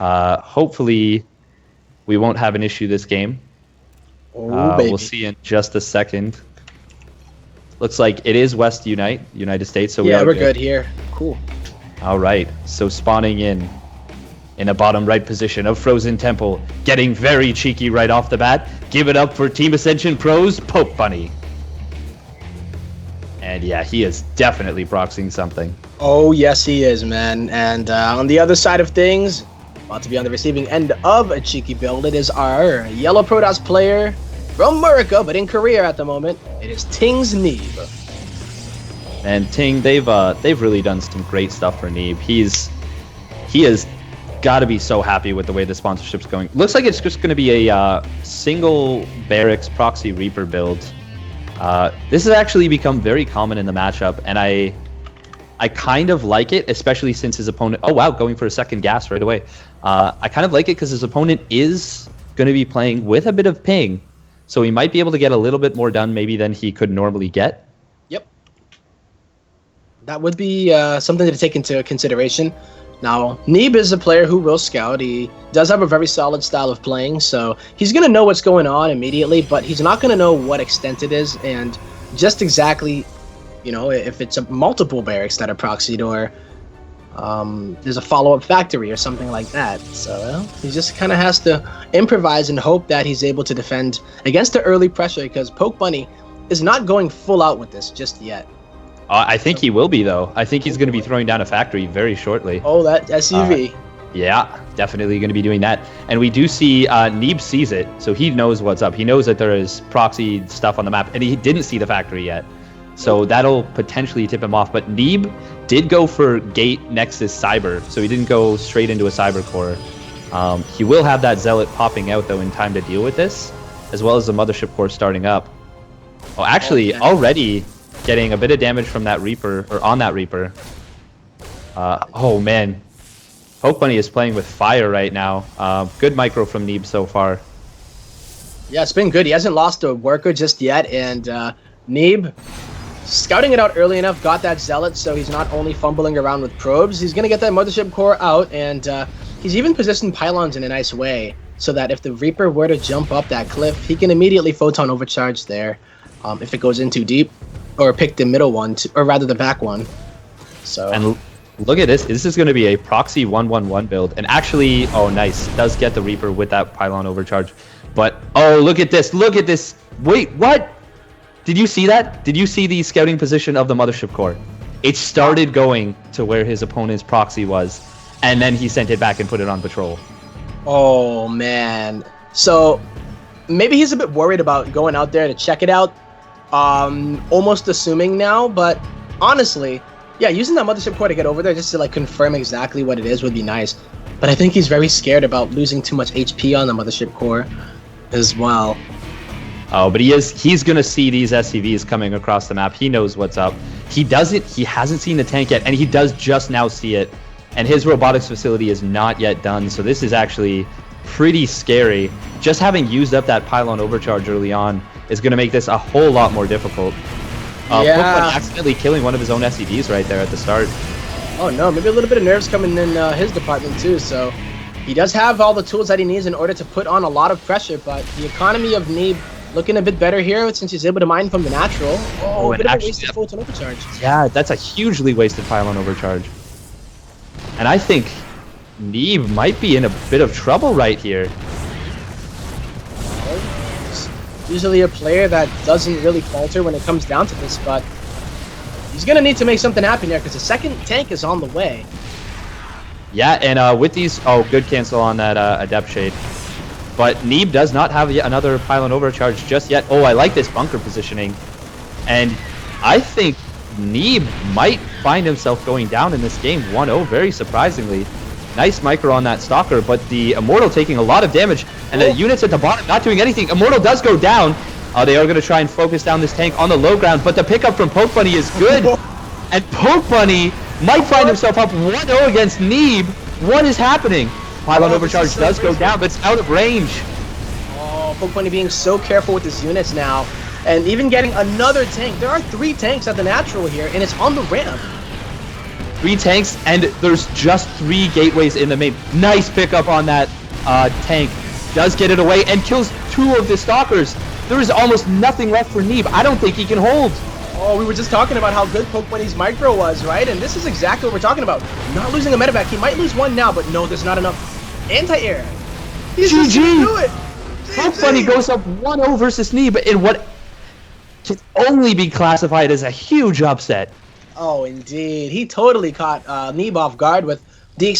Hopefully, we won't have an issue this game. Oh, baby. We'll see in just a second. Looks like it is West United States. So we're good here. Cool. All right. So spawning in a bottom right position of Frozen Temple, getting very cheeky right off the bat. Give it up for Team Ascension Pros, Pokebunny. And yeah, he is definitely proxying something. Oh, yes, he is, man. And on the other side of things, about to be on the receiving end of a cheeky build, it is our Yellow Protoss player from America, but in Korea at the moment. It is Ting's Neeb. And Ting, they've really done some great stuff for Neeb. He has got to be so happy with the way the sponsorship's going. Looks like it's just going to be a single Barracks Proxy Reaper build. This has actually become very common in the matchup, and I kind of like it, especially since his opponent... Oh, wow, going for a second gas right away. I kind of like it because his opponent is going to be playing with a bit of ping, so he might be able to get a little bit more done maybe than he could normally get. Yep. That would be something to take into consideration. Now, Neeb is a player who will scout. He does have a very solid style of playing, so he's going to know what's going on immediately, but he's not going to know what extent it is and just exactly, you know, if it's multiple barracks that are proxied or there's a follow-up factory or something like that. So well, he just kind of has to improvise and hope that he's able to defend against the early pressure, because Pokebunny is not going full out with this just yet. I think he will be, though. I think he's going to be throwing down a factory very shortly. Oh, that SUV. Yeah, definitely going to be doing that. And we do see Neeb sees it, so he knows what's up. He knows that there is proxy stuff on the map, and he didn't see the factory yet. So that'll potentially tip him off. But Neeb did go for Gate Nexus Cyber, so he didn't go straight into a Cyber Core. He will have that Zealot popping out, though, in time to deal with this, as well as the Mothership Core starting up. Oh, actually, already getting a bit of damage from that Reaper, or on that Reaper. Oh, man. Pokebunny is playing with fire right now. Good micro from Neeb so far. Yeah, it's been good. He hasn't lost a worker just yet, and Neeb, scouting it out early enough, got that Zealot, so he's not only fumbling around with probes, he's going to get that Mothership Core out, and he's even positioned pylons in a nice way, so that if the Reaper were to jump up that cliff, he can immediately Photon Overcharge there, if it goes in too deep, or pick the middle one, or rather the back one. So. And look at this. This is going to be a proxy 1-1-1 build. And actually, oh, nice. Does get the Reaper with that pylon overcharge. But, oh, look at this. Look at this. Wait, what? Did you see that? Did you see the scouting position of the Mothership Core? It started going to where his opponent's proxy was, and then he sent it back and put it on patrol. Oh, man. So, maybe he's a bit worried about going out there to check it out. Almost assuming now, but honestly, yeah, using that Mothership Core to get over there just to like confirm exactly what it is would be nice. But I think he's very scared about losing too much HP on the Mothership Core as well. Oh, but he's gonna see these SCVs coming across the map. He knows what's up. He hasn't seen the tank yet, and he does just now see it. And his robotics facility is not yet done, so this is actually pretty scary. Just having used up that pylon overcharge early on is going to make this a whole lot more difficult. Yeah. Accidentally killing one of his own SCVs right there at the start. Oh no, maybe a little bit of nerves coming in his department too, so he does have all the tools that he needs in order to put on a lot of pressure, but the economy of Neeb looking a bit better here since he's able to mine from the natural. Oh, a bit of a wasted Photon Overcharge. Yeah, that's a hugely wasted pylon overcharge. And I think Neeb might be in a bit of trouble right here. Usually a player that doesn't really falter when it comes down to this, but he's going to need to make something happen here because the second tank is on the way. Yeah, and with these... Oh, good cancel on that Adept Shade. But Neeb does not have yet another pylon overcharge just yet. Oh, I like this bunker positioning. And I think Neeb might find himself going down in this game 1-0, very surprisingly. Nice micro on that Stalker, but the Immortal taking a lot of damage, and the units at the bottom not doing anything. Immortal does go down. They are going to try and focus down this tank on the low ground, but the pickup from Pokebunny is good. And Pokebunny might find himself up 1-0 against Neeb. What is happening? Pylon overcharge does go down, but it's out of range. Oh, Pokebunny being so careful with his units now, and even getting another tank. There are 3 tanks at the natural here, and it's on the ramp. 3 tanks, and there's just 3 gateways in the main. Nice pickup on that tank. Does get it away and kills 2 of the stalkers. There is almost nothing left for Neeb. I don't think he can hold. Oh, we were just talking about how good Pokebunny's micro was, right? And this is exactly what we're talking about. Not losing a medevac. He might lose 1 now, but no, there's not enough anti-air. He's just gonna do it. Pokebunny goes up 1-0 versus Neeb in what can only be classified as a huge upset. Oh, indeed. He totally caught Neeb off guard with